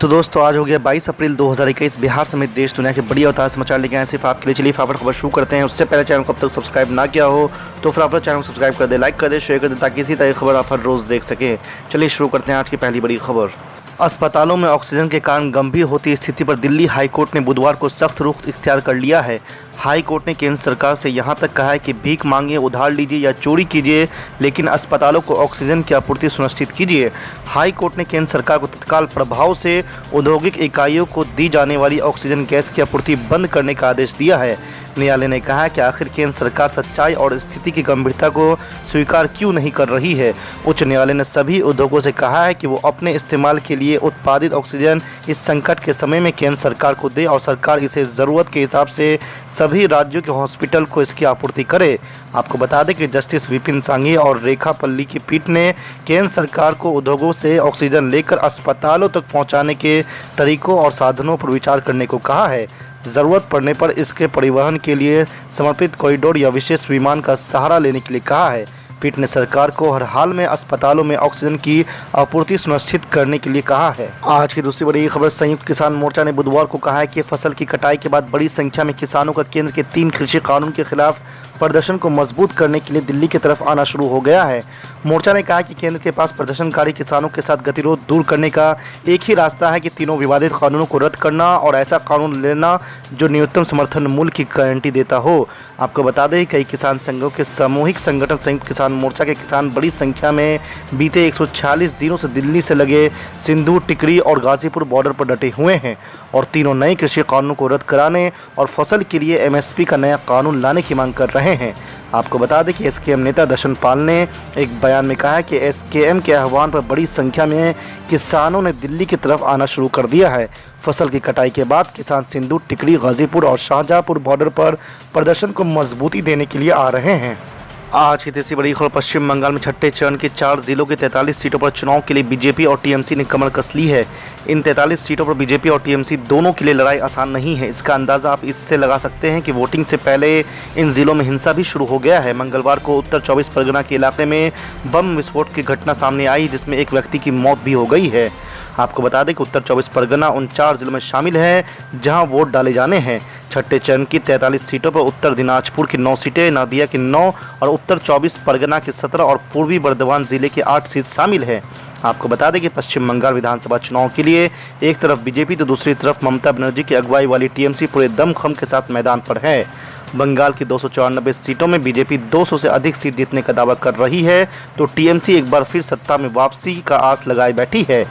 तो दोस्तों आज हो गया 22 अप्रैल 2021। बिहार समेत देश दुनिया के बड़ी और ताज़ा समाचार लेके आए सिर्फ आपके लिए। चलिए फटाफट खबर शुरू करते हैं। उससे पहले चैनल को अब तक सब्सक्राइब ना किया हो तो फटाफट चैनल को सब्सक्राइब कर दे, लाइक कर दे, शेयर कर दे ताकि इसी तरह की खबर आप हर रोज़ देख सकें। चलिए शुरू करते हैं आज की पहली बड़ी खबर। अस्पतालों में ऑक्सीजन के कारण गंभीर होती स्थिति पर दिल्ली हाईकोर्ट ने बुधवार को सख्त रुख इख्तियार कर लिया है। हाई कोर्ट ने केंद्र सरकार से यहां तक कहा है कि भीख मांगिए, उधार लीजिए या चोरी कीजिए, लेकिन अस्पतालों को ऑक्सीजन की आपूर्ति सुनिश्चित कीजिए। हाई कोर्ट ने केंद्र सरकार को तत्काल प्रभाव से औद्योगिक इकाइयों को दी जाने वाली ऑक्सीजन गैस की आपूर्ति बंद करने का आदेश दिया है। न्यायालय ने कहा कि आखिर केंद्र सरकार सच्चाई और स्थिति की गंभीरता को स्वीकार क्यों नहीं कर रही है। उच्च न्यायालय ने सभी उद्योगों से कहा है कि वो अपने इस्तेमाल के लिए उत्पादित ऑक्सीजन इस संकट के समय में केंद्र सरकार को दे और सरकार इसे ज़रूरत के हिसाब से सभी राज्यों के हॉस्पिटल को इसकी आपूर्ति करे। आपको बता दें कि जस्टिस विपिन सांघी और रेखा पल्ली की पीठ ने केंद्र सरकार को उद्योगों से ऑक्सीजन लेकर अस्पतालों तक पहुंचाने के तरीकों और साधनों पर विचार करने को कहा है। ज़रूरत पड़ने पर इसके परिवहन के लिए समर्पित कॉरिडोर या विशेष विमान का सहारा लेने के लिए कहा है। पीठ ने सरकार को हर हाल में अस्पतालों में ऑक्सीजन की आपूर्ति सुनिश्चित करने के लिए कहा है। आज की दूसरी बड़ी खबर। संयुक्त किसान मोर्चा ने बुधवार को कहा है कि फसल की कटाई के बाद बड़ी संख्या में किसानों का केंद्र के 3 कृषि कानून के खिलाफ प्रदर्शन को मजबूत करने के लिए दिल्ली की तरफ आना शुरू हो गया है। मोर्चा ने कहा कि केंद्र के पास प्रदर्शनकारी किसानों के साथ गतिरोध दूर करने का एक ही रास्ता है कि तीनों विवादित कानूनों को रद्द करना और ऐसा कानून लेना जो न्यूनतम समर्थन मूल्य की गारंटी देता हो। आपको बता दें कई किसान संघों के सामूहिक संगठन संयुक्त किसान मोर्चा के किसान बड़ी संख्या में बीते 146 दिनों से दिल्ली से लगे सिंदूर, टिकरी और गाजीपुर बॉर्डर पर डटे हुए हैं और तीनों नए कृषि कानूनों को रद्द कराने और फसल के लिए MSP का नया कानून लाने की मांग कर रहे हैं। आपको बता दें कि SKM नेता दर्शन पाल ने एक बयान में कहा कि SKM के आह्वान पर बड़ी संख्या में किसानों ने दिल्ली की तरफ आना शुरू कर दिया है। फसल की कटाई के बाद किसान सिंदूर, टिकरी, गाजीपुर और शाहजहांपुर बॉर्डर पर प्रदर्शन को मजबूती देने के लिए आ रहे हैं। आज की तीसरी बड़ी खबर। पश्चिम बंगाल में छठे चरण के 4 जिलों के 43 सीटों पर चुनाव के लिए बीजेपी और TMC ने कमर कस ली है। इन 43 सीटों पर बीजेपी और TMC दोनों के लिए लड़ाई आसान नहीं है। इसका अंदाज़ा आप इससे लगा सकते हैं कि वोटिंग से पहले इन जिलों में हिंसा भी शुरू हो गया है। मंगलवार को उत्तर 24 परगना के इलाके में बम विस्फोट की घटना सामने आई जिसमें एक व्यक्ति की मौत भी हो गई है। आपको बता दें कि उत्तर 24 परगना उन 4 जिलों में शामिल है जहां वोट डाले जाने हैं। छठे चरण की 43 सीटों पर उत्तर दिनाजपुर की 9 सीटें, नादिया की 9 और उत्तर 24 परगना के 17 और पूर्वी बर्धमान जिले की 8 सीट शामिल है। आपको बता दें कि पश्चिम बंगाल विधानसभा चुनाव के लिए एक तरफ बीजेपी तो दूसरी तरफ ममता बनर्जी की अगुवाई वाली TMC पूरे दमखम के साथ मैदान पर है। बंगाल की 294 सीटों में बीजेपी 200 से अधिक सीट जीतने का दावा कर रही है तो TMC एक बार फिर सत्ता में वापसी का आस लगाए बैठी है।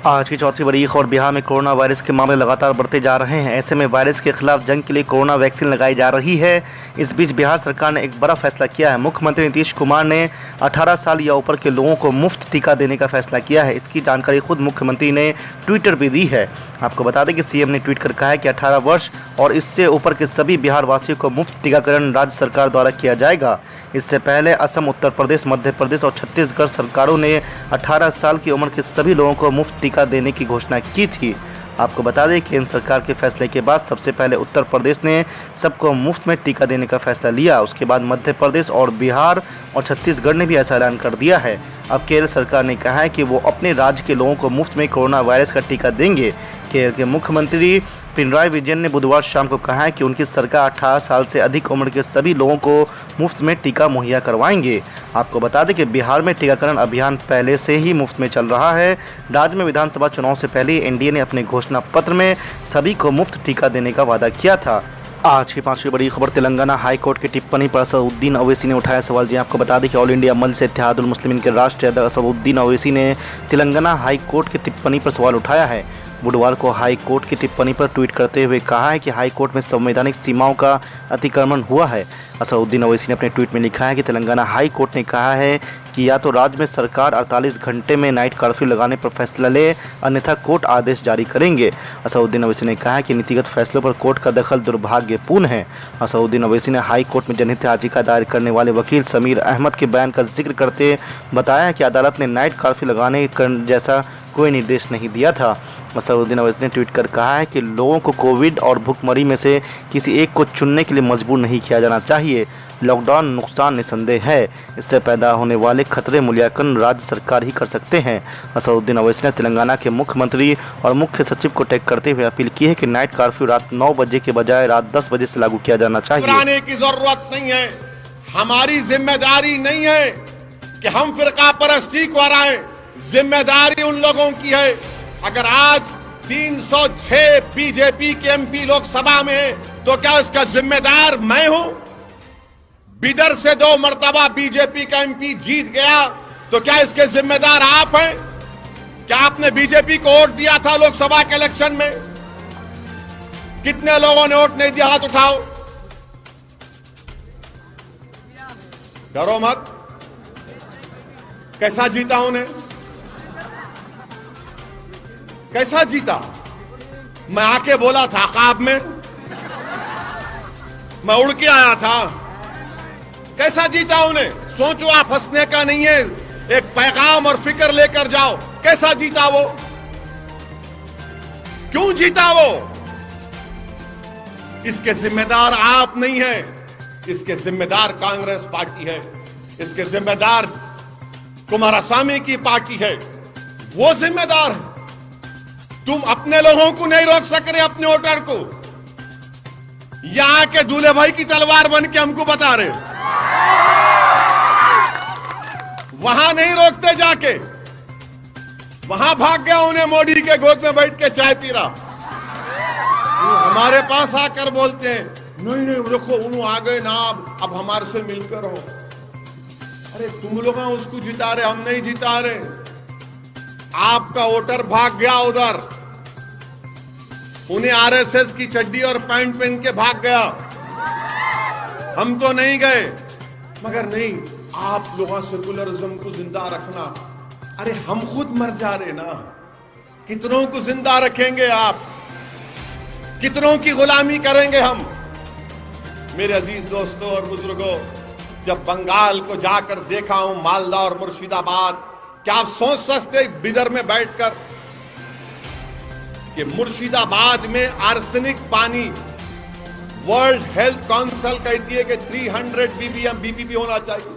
आज की चौथी बड़ी खबर। बिहार में कोरोना वायरस के मामले लगातार बढ़ते जा रहे हैं। ऐसे में वायरस के खिलाफ जंग के लिए कोरोना वैक्सीन लगाई जा रही है। इस बीच बिहार सरकार ने एक बड़ा फैसला किया है। मुख्यमंत्री नीतीश कुमार ने 18 साल या ऊपर के लोगों को मुफ्त टीका देने का फैसला किया है। इसकी जानकारी खुद मुख्यमंत्री ने ट्विटर पर दी है। आपको बता दें कि CM ने ट्वीट कर कहा है कि 18 वर्ष और इससे ऊपर के सभी बिहार वासियों को मुफ्त टीकाकरण राज्य सरकार द्वारा किया जाएगा। इससे पहले असम, उत्तर प्रदेश, मध्य प्रदेश और छत्तीसगढ़ सरकारों ने 18 साल की उम्र के सभी लोगों को मुफ्त टीका देने की घोषणा की थी। आपको बता दें केंद्र सरकार के फैसले के बाद सबसे पहले उत्तर प्रदेश ने सबको मुफ्त में टीका देने का फैसला लिया। उसके बाद मध्य प्रदेश और बिहार और छत्तीसगढ़ ने भी ऐसा ऐलान कर दिया है। अब केरल सरकार ने कहा है कि वो अपने राज्य के लोगों को मुफ्त में कोरोना वायरस का टीका देंगे। केरल के मुख्यमंत्री पिनराई विजयन ने बुधवार शाम को कहा है कि उनकी सरकार 18 साल से अधिक उम्र के सभी लोगों को मुफ्त में टीका मुहैया करवाएंगे। आपको बता दें कि बिहार में टीकाकरण अभियान पहले से ही मुफ्त में चल रहा है। राज्य में विधानसभा चुनाव से पहले NDA ने अपने घोषणा पत्र में सभी को मुफ्त टीका देने का वादा किया था। आज की पांचवी बड़ी खबर। तेलंगाना हाई कोर्ट की टिप्पणी पर असदुद्दीन ओवैसी ने उठाया सवाल। जी आपको बता दें कि ऑल इंडिया मजलिस इत्तेहादुल मुस्लिमीन के राष्ट्रीय अध्यक्ष असदुद्दीन ओवैसी ने तेलंगाना हाई कोर्ट की टिप्पणी पर सवाल उठाया है। बुधवार को हाई कोर्ट की टिप्पणी पर ट्वीट करते हुए कहा है कि हाई कोर्ट में संवैधानिक सीमाओं का अतिक्रमण हुआ है। असदुद्दीन ओवैसी ने अपने ट्वीट में लिखा है कि तेलंगाना हाई कोर्ट ने कहा है कि या तो राज्य में सरकार 48 घंटे में नाइट कर्फ्यू लगाने पर फैसला ले, अन्यथा कोर्ट आदेश जारी करेंगे। असदुद्दीन ओवैसी ने कहा है कि नीतिगत फैसलों पर कोर्ट का दखल दुर्भाग्यपूर्ण है। असदुद्दीन ओवैसी ने हाई कोर्ट में जनहित याचिका दायर करने वाले वकील समीर अहमद के बयान का जिक्र करते बताया कि अदालत ने नाइट कर्फ्यू लगाने जैसा कोई निर्देश नहीं दिया था। असदुद्दीन ओवैसी ने ट्वीट कर कहा है कि लोगों को कोविड और भुखमरी में से किसी एक को चुनने के लिए मजबूर नहीं किया जाना चाहिए। लॉकडाउन नुकसान निसंदेह है। इससे पैदा होने वाले खतरे मूल्यांकन राज्य सरकार ही कर सकते हैं। असदुद्दीन ओवैसी ने तेलंगाना के मुख्यमंत्री और मुख्य सचिव को टैग करते हुए अपील की है कि नाइट कर्फ्यू रात 9 बजे के बजाय रात 10 बजे से लागू किया जाना चाहिए। घबराने की जरूरत नहीं है। हमारी जिम्मेदारी नहीं है कि हम फिरका परस्ती को हराएं। जिम्मेदारी उन लोगों की है। अगर आज 306 बीजेपी के एमपी लोकसभा में है तो क्या इसका जिम्मेदार मैं हूं? बिदर से 2 मर्तबा बीजेपी का एमपी जीत गया तो क्या इसके जिम्मेदार आप हैं? क्या आपने बीजेपी को वोट दिया था लोकसभा के इलेक्शन में? कितने लोगों ने वोट नहीं दिया? हाथ उठाओ। डरो मत। कैसा जीता उन्हें? कैसा जीता? मैं आके बोला था ख्वाब में, मैं उड़ के आया था। कैसा जीता उन्हें? सोचो आप, हंसने का नहीं है, एक पैगाम और फिक्र लेकर जाओ। कैसा जीता वो? क्यों जीता वो? इसके जिम्मेदार आप नहीं है, इसके जिम्मेदार कांग्रेस पार्टी है, इसके जिम्मेदार कुमारस्वामी की पार्टी है, वो जिम्मेदार है। तुम अपने लोगों को नहीं रोक सक रहे, अपने वोटर को। यहां के दूल्हे भाई की तलवार बन के हमको बता रहे, वहां नहीं रोकते जाके। वहां भाग गया उन्हें मोदी के गोद में बैठ के चाय पी रहा। हमारे पास आकर बोलते हैं नहीं नहीं देखो उन्होंने आ गए ना, अब हमारे से मिलकर हो। अरे तुम लोग उसको जिता रहे, हम नहीं जिता रहे। आपका वोटर भाग गया उधर, उन्हें आरएसएस की चड्डी और पैंट पहन के भाग गया। हम तो नहीं गए, मगर नहीं, आप लोगों सेकुलरिज्म को जिंदा रखना। अरे हम खुद मर जा रहे ना, कितनों को जिंदा रखेंगे आप? कितनों की गुलामी करेंगे हम? मेरे अजीज दोस्तों और बुजुर्गों, जब बंगाल को जाकर देखा हूं, मालदा और मुर्शिदाबाद, क्या आप सोच सकते बिदर में बैठकर कि मुर्शिदाबाद में आर्सेनिक पानी वर्ल्ड हेल्थ काउंसिल कहती है कि 300 ppm बीपीपी होना चाहिए,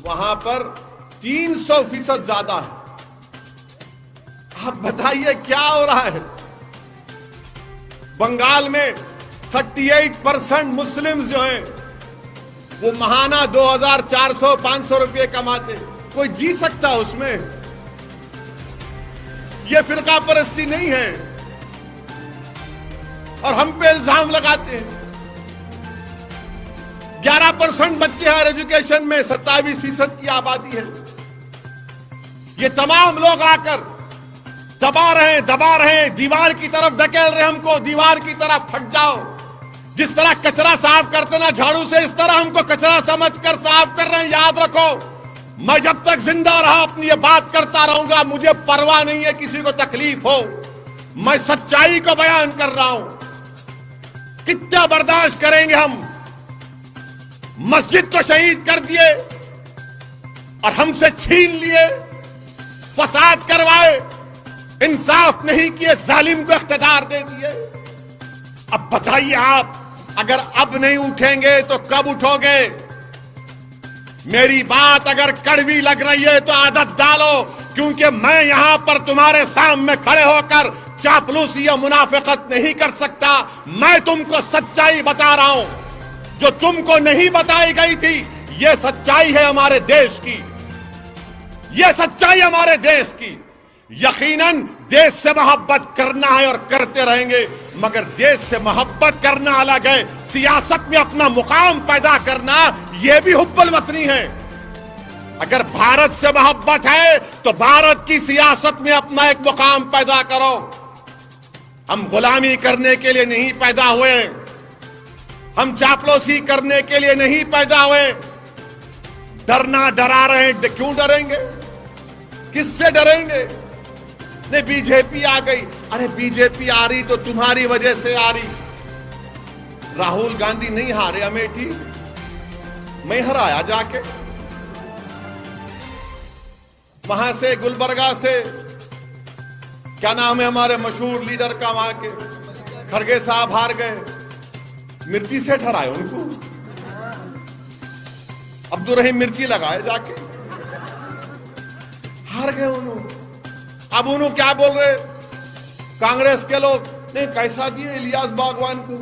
वहां पर 300% ज्यादा है। आप बताइए क्या हो रहा है? बंगाल में 38% मुस्लिम जो हैं वो महाना 2400-500 रुपये कमाते। कोई जी सकता उसमें? ये फिरका परस्ती नहीं है। और हम पे इल्जाम लगाते हैं। 11% बच्चे हायर एजुकेशन में, 27% की आबादी है। ये तमाम लोग आकर दबा रहे हैं, दीवार की तरफ धकेल रहे हमको, दीवार की तरफ फट जाओ। जिस तरह कचरा साफ करते ना झाड़ू से, इस तरह हमको कचरा समझकर साफ कर रहे हैं। याद रखो, मैं जब तक जिंदा रहा अपनी ये बात करता रहूंगा। मुझे परवाह नहीं है किसी को तकलीफ हो, मैं सच्चाई को बयान कर रहा हूं। कितना बर्दाश्त करेंगे हम? मस्जिद को शहीद कर दिए और हमसे छीन लिए, फसाद करवाए, इंसाफ नहीं किए, जालिम को इख्तियार दे दिए। अब बताइए आप, अगर अब नहीं उठेंगे तो कब उठोगे? मेरी बात अगर कड़वी लग रही है तो आदत डालो, क्योंकि मैं यहां पर तुम्हारे सामने खड़े होकर चापलूसी या मुनाफिकत नहीं कर सकता। मैं तुमको सच्चाई बता रहा हूं जो तुमको नहीं बताई गई थी। यह सच्चाई है हमारे देश की, यह सच्चाई हमारे देश की। यकीनन देश से मोहब्बत करना है और करते रहेंगे, मगर देश से मोहब्बत करना अलग है, सियासत में अपना मुकाम पैदा करना यह भी हुब्बुल वतनी है। अगर भारत से मोहब्बत है तो भारत की सियासत में अपना एक मुकाम पैदा करो। हम गुलामी करने के लिए नहीं पैदा हुए, हम चापलूसी करने के लिए नहीं पैदा हुए। डरना डरा रहे हैं, क्यों डरेंगे? किससे डरेंगे? नहीं, बीजेपी आ गई। अरे बीजेपी आ रही तो तुम्हारी वजह से आ रही। राहुल गांधी नहीं हारे अमेठी, मैं हराया जाके। वहां से गुलबर्गा से, क्या नाम है हमारे मशहूर लीडर का, वहां के खड़गे साहब हार गए, मिर्ची से हराए उनको। अब्दुल रहीम मिर्ची लगाए जाके, हार गए उन्होंने। अब उन्होंने क्या बोल रहे कांग्रेस के लोग, नहीं कैसा दिए इलियास बागवान को,